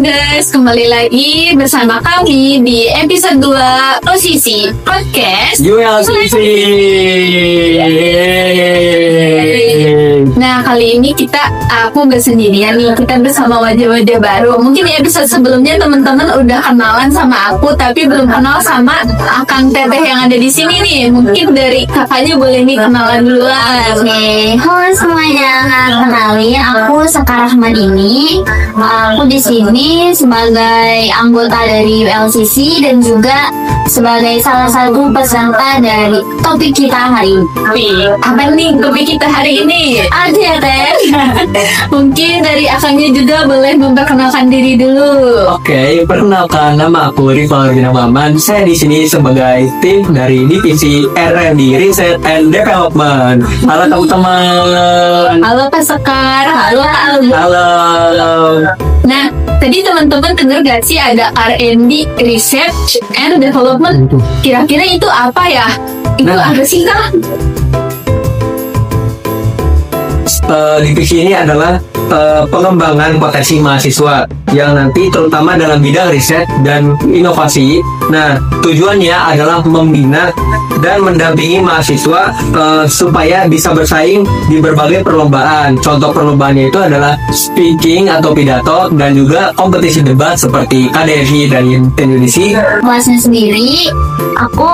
guys, kembali lagi bersama kami di episode 2 Posisi Podcast ULCC. Nah, kali ini aku gak sendirian nih, kita bersama wajah-wajah baru. Mungkin di episode sebelumnya teman-teman udah kenalan sama aku, tapi belum kenal sama Akang Teteh yang ada di sini nih. Mungkin dari kakaknya boleh nih kenalan duluan. Oke, halo semuanya. Kenalin, aku Sekar Rahman ini. Aku di sini sebagai anggota dari ULCC dan juga sebagai salah satu peserta dari topik kita hari ini. Apa nih topik kita hari ini? Ada ya, Teh? Mungkin dari akangnya juga boleh memperkenalkan diri dulu. Oke, perkenalkan, nama aku Rival Gina Maman. Saya di sini sebagai tim dari divisi R&D Research and Development. Halo teman-teman. Halo Kak Sekar, halo Kak Albu. Halo. Nah, tadi teman-teman dengar gak sih ada R&D Research and Development? Kira-kira itu apa ya? Itu Nah. apa sih Kak? Divisi ini adalah pengembangan potensi mahasiswa yang nanti terutama dalam bidang riset dan inovasi. Nah, tujuannya adalah membina dan mendampingi mahasiswa supaya bisa bersaing di berbagai perlombaan. Contoh perlombaannya itu adalah speaking atau pidato dan juga kompetisi debat seperti KDRI dan Indonesia. Kelasnya sendiri, aku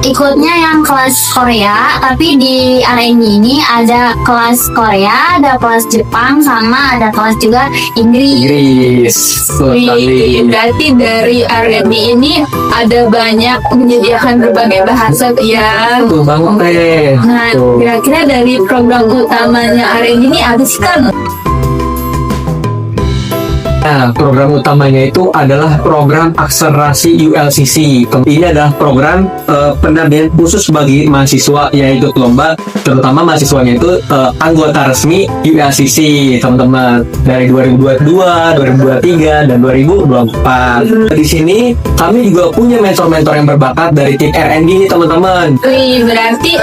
ikutnya yang kelas Korea, tapi di R&D ini ada kelas Korea, ada kelas Jepang, sama ada kelas juga Inggris. Wih, berarti dari R&D ini ada banyak menyediakan berbagai bahasa ya. Betul banget teh. Nah, Tuh. kira-kira dari program utamanya R&D ini apa sih kan? Nah, program utamanya itu adalah program akselerasi ULCC. Ini adalah program pendampingan khusus bagi mahasiswa, yaitu lomba, terutama mahasiswanya itu anggota resmi ULCC, teman-teman, dari 2022, 2023, dan 2024. Di sini kami juga punya mentor-mentor yang berbakat dari tim R&D nih, teman-teman. Wih, berarti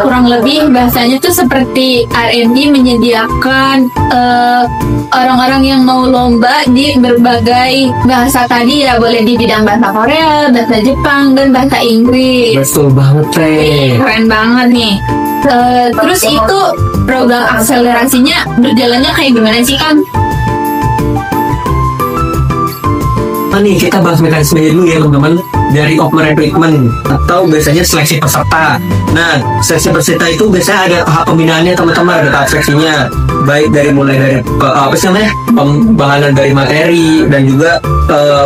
kurang lebih bahasanya tuh seperti R&D menyediakan orang-orang yang mau lomba di berbagai bahasa tadi ya, boleh di bidang bahasa Korea, bahasa Jepang, dan bahasa Inggris. Betul banget teh. Keren banget nih. Terus itu program akselerasinya berjalannya kayak gimana sih Kang? Nih kita bahas mekanismenya dulu ya teman-teman, dari open recruitment atau biasanya seleksi peserta. Nah, seleksi peserta itu biasanya ada tahap pembinaannya teman-teman, ada tahap seleksinya, baik dari mulai dari pembahasan dari materi dan juga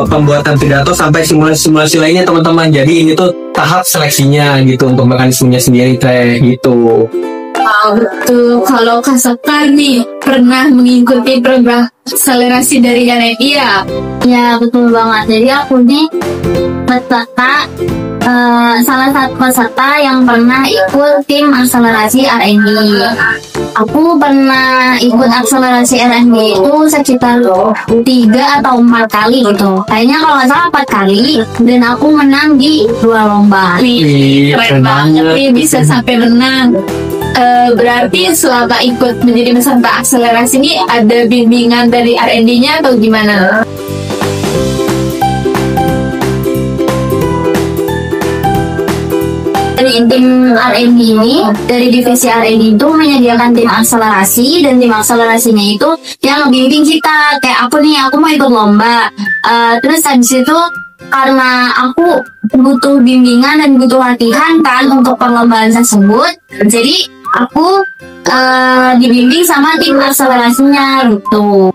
pembuatan pidato sampai simulasi lainnya teman-teman. Jadi ini tuh tahap seleksinya gitu untuk mekanismenya sendiri teh gitu. Betul. Kalau Kak Sekar nih pernah mengikuti program akselerasi dari R&D ya? Ya, betul banget. Jadi aku nih peserta, salah satu peserta yang pernah ikut tim akselerasi R&D. Aku pernah ikut akselerasi R&D itu sekitar 3 atau 4 kali gitu. Kayaknya kalau nggak salah 4 kali, dan aku menang di 2 lomba. Wih, keren banget nih bisa sampai menang. Berarti selama ikut menjadi peserta akselerasi ini ada bimbingan dari R&D-nya atau gimana? Dari tim R&D ini, dari divisi R&D itu menyediakan tim akselerasi, dan tim akselerasinya itu yang ngebimbing kita. Kayak aku nih, aku mau ikut lomba. Terus habis itu karena aku butuh bimbingan dan butuh latihan kan untuk perlombaan tersebut, jadi aku dibimbing sama tim akselerasinya gitu.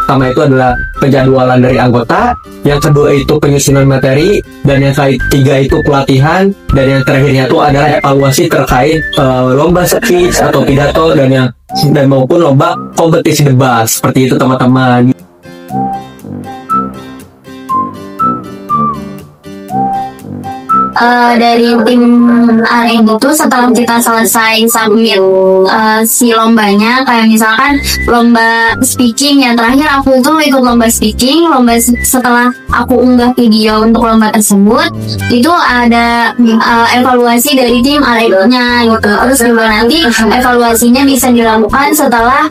Pertama itu adalah penjadwalan dari anggota, yang kedua itu penyusunan materi, dan yang ketiga itu pelatihan, dan yang terakhirnya itu adalah evaluasi terkait lomba speech atau pidato dan maupun lomba kompetisi debat. Seperti itu teman-teman. dari tim R&D itu setelah kita selesai submit si lombanya, kayak misalkan lomba speaking, yang terakhir aku tuh ikut lomba speaking. Setelah aku unggah video untuk lomba tersebut, itu ada evaluasi dari tim R&D-nya gitu. Terus juga nanti evaluasinya bisa dilakukan setelah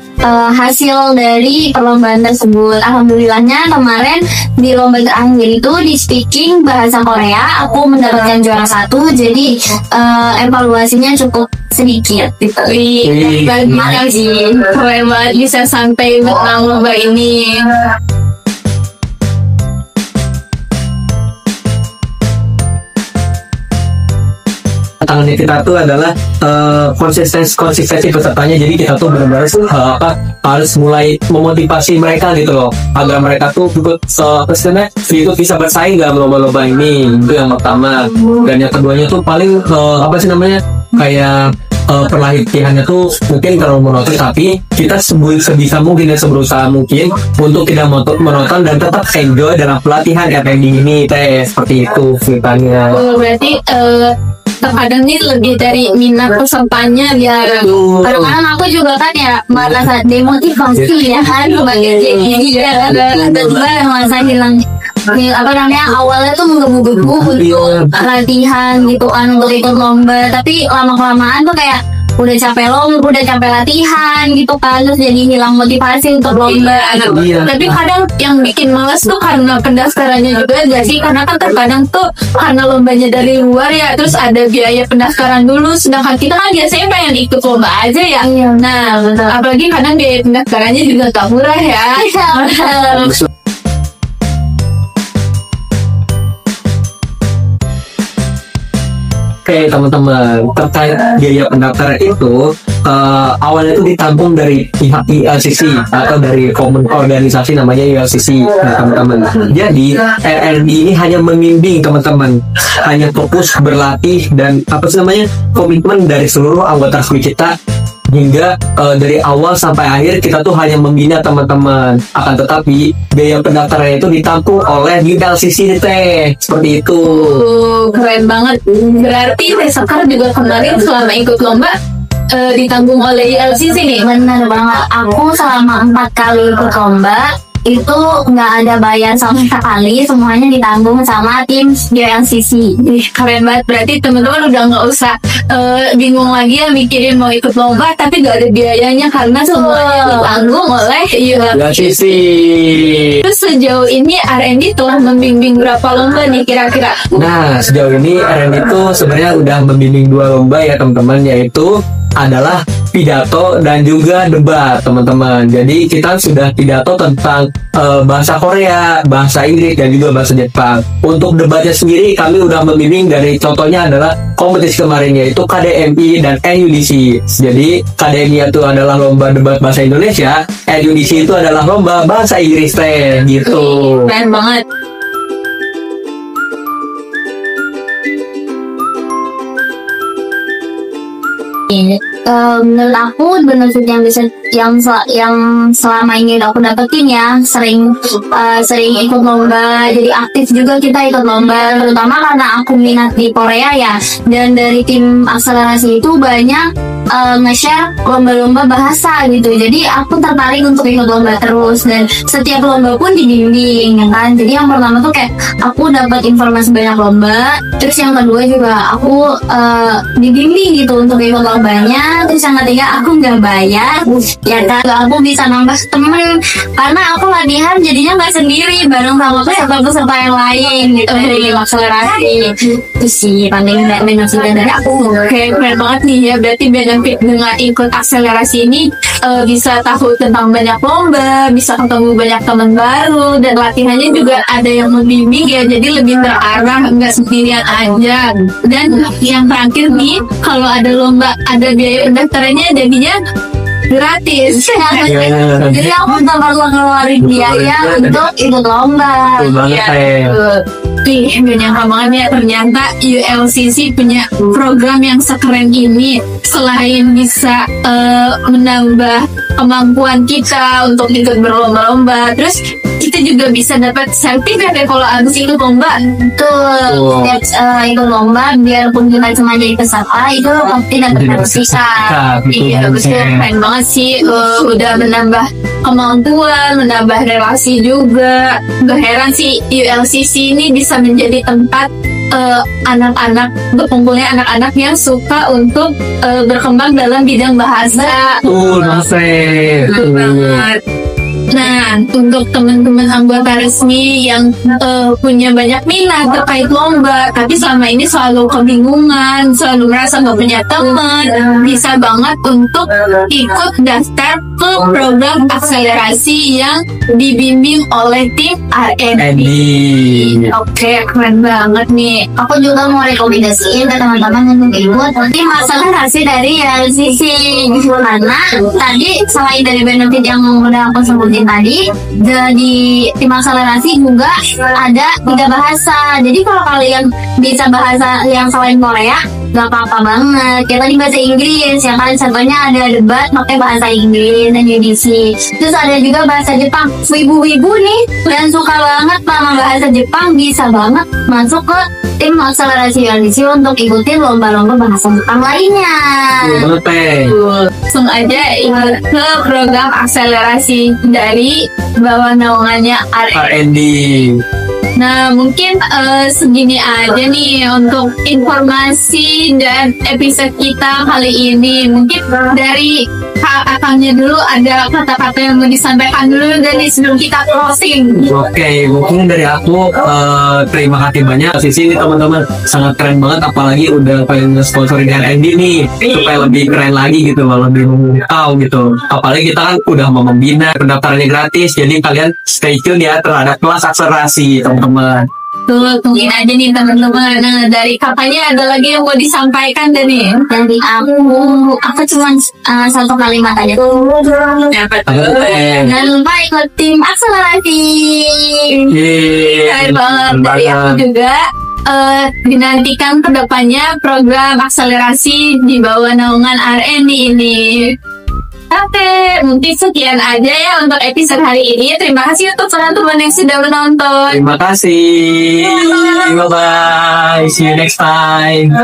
hasil dari perlombaan tersebut. Alhamdulillahnya kemarin di lomba terakhir itu di speaking bahasa Korea aku mendapatkan juara 1, jadi evaluasinya cukup sedikit gitu. Makasih, keren banget bisa sampai menang lomba ini. Tantangannya kita tuh adalah konsistensi pesertanya. Jadi kita tuh benar-benar harus mulai memotivasi mereka gitu loh, agar mereka tuh ikut ikut bisa bersaing dalam lomba-lomba ini. Itu yang pertama. Dan yang keduanya tuh paling kayak perlatihannya tuh mungkin terlalu monoton, tapi kita sebisa mungkin dan seberusaha mungkin untuk tidak monoton dan tetap enjoy dalam pelatihan R&D ini seperti itu ceritanya. Berarti terkadang nih lebih dari minat pesertanya ya. Kadang-kadang aku juga kan ya merasa demotivasi ya kan sebagai jadi tiba-tiba merasa hilang awalnya tuh menggebu-gebu untuk latihan gitu kan, untuk ikut lomba, tapi lama-kelamaan tuh kayak udah capek latihan gitu kan, terus jadi hilang motivasi untuk lomba. Tapi kadang yang bikin males tuh karena pendaftarannya juga gak sih? Karena kan terkadang tuh karena lombanya dari luar ya, terus ada biaya pendaftaran dulu, sedangkan kita kan biasanya pengen ikut lomba aja ya. Nah, apalagi kadang biaya pendaftarannya juga gak murah ya. Oke teman-teman, terkait biaya pendaftaran itu awalnya itu ditanggung dari pihak ILCC atau dari organisasi namanya ILCC, teman-teman. Jadi R&D ini hanya membimbing teman-teman, hanya fokus berlatih dan komitmen dari seluruh anggota SMI kita. Hingga dari awal sampai akhir kita tuh hanya membina teman-teman. Akan tetapi biaya pendaftaran itu ditanggung oleh ILCC seperti itu. Keren banget. Berarti Sekar juga kemarin selama ikut lomba ditanggung oleh ILCC nih. Benar banget. Aku selama 4 kali ikut lomba itu nggak ada bayar sama sekali, semuanya ditanggung sama tim ILCC. Keren banget. Berarti teman-teman udah nggak usah bingung lagi ya mikirin mau ikut lomba tapi nggak ada biayanya karena semuanya ditanggung oleh ILCC. Terus sejauh ini R&D telah membimbing berapa lomba nih kira-kira? Nah, sejauh ini R&D itu sebenarnya udah membimbing 2 lomba ya teman-teman, yaitu adalah pidato dan juga debat teman-teman. Jadi kita sudah pidato tentang bahasa Korea, bahasa Inggris dan juga bahasa Jepang. Untuk debatnya sendiri kami udah membimbing dari contohnya adalah kompetisi kemarin yaitu KDMI dan NUDC. Jadi KDMI itu adalah lomba debat bahasa Indonesia, NUDC itu adalah lomba bahasa Inggris gitu. Keren banget. Menurut aku benefit yang selama ini udah aku dapetin ya, sering ikut lomba, jadi aktif juga kita ikut lomba, terutama karena aku minat di Korea ya, dan dari tim akselerasi itu banyak nge-share lomba-lomba bahasa gitu, jadi aku tertarik untuk ikut lomba terus, dan setiap lomba pun dibimbing ya kan. Jadi yang pertama tuh kayak aku dapat informasi banyak lomba, terus yang kedua juga aku dibimbing gitu untuk ikut lombanya, terus yang ketiga aku nggak bayar ya kan, aku bisa nambah temen karena aku latihan jadinya nggak sendiri, bareng sama peserta yang lain gitu dari akselerasi. Itu sih paling benefit dari aku. Oke, keren banget nih ya. Berarti benefit dengan ikut akselerasi ini bisa tahu tentang banyak lomba, bisa ketemu banyak teman baru, dan latihannya juga ada yang membimbing ya, jadi lebih terarah, nggak sendirian aja. Dan yang terakhir nih, kalau ada lomba ada biaya pendaftarannya jadinya gratis. Jadi aku nggak perlu ngeluarin biaya untuk ikut lomba. Nih, gak nyangka banget ya ternyata ULCC punya program yang sekeren ini. Selain bisa menambah kemampuan kita untuk ikut berlomba-lomba, terus kita itu juga bisa dapat sertifikat ya kalau abis ikut lomba. Tuh, setiap ikut lomba, biarpun kita cuma jadi peserta, itu pasti dapat sertifikat. Iya betul, keren banget sih. Udah menambah kemampuan, menambah relasi juga. Gak heran sih ULCC ini bisa menjadi tempat anak-anak berkumpulnya anak-anak yang suka untuk berkembang dalam bidang bahasa. Betul banget. Nah, untuk teman-teman anggota resmi yang punya banyak minat terkait lomba, tapi selama ini selalu kebingungan, selalu merasa nggak punya teman, bisa banget untuk ikut daftar ke program akselerasi yang dibimbing oleh tim R&D. Oke, keren banget nih. Aku juga mau rekomendasiin ke teman-teman untuk ikut tim akselerasi dari LCC. Karena tadi selain dari benefit yang udah aku sebutin tadi, jadi tim akselerasi juga ada 3 bahasa. Jadi kalau kalian bisa bahasa yang selain Korea, gak apa-apa banget. Kayak tadi bahasa Inggris, ya kan, contohnya ada debat pakai bahasa Inggris dan UDC. Terus ada juga bahasa Jepang. Wibu-wibu nih yang suka banget sama bahasa Jepang bisa banget masuk ke tim akselerasi UDC untuk ikutin lomba-lomba bahasa Jepang lainnya. Langsung aja ikut ke program akselerasi dari bawah naungannya R&D. Nah, mungkin segini aja nih untuk informasi dan episode kita kali ini. Mungkin dari Akangnya dulu ada kata-kata yang mau disampaikan dulu dari sebelum kita closing. Oke, mungkin dari aku terima kasih banyak. Sisi ini teman-teman sangat keren banget, apalagi udah pengen sponsorin R&D nih supaya lebih keren lagi gitu, lebih memukau gitu. Apalagi kita kan udah mau membina, pendaftarannya gratis, jadi kalian stay tune ya terhadap kelas akselerasi teman-teman. Tuh, tungguin aja nih teman-teman. Nah, dari kakaknya ada lagi yang mau disampaikan deh nih. Dari aku cuma satu kalimat aja. Apa tuh? Jangan lupa ikut tim akselerasi. Keren banget. Dari aku juga dinantikan kedepannya program akselerasi di bawah naungan R&D ini. Oke, mungkin sekian aja ya untuk episode hari ini. Terima kasih untuk teman-teman yang sudah menonton. Terima kasih. Bye-bye. See you next time.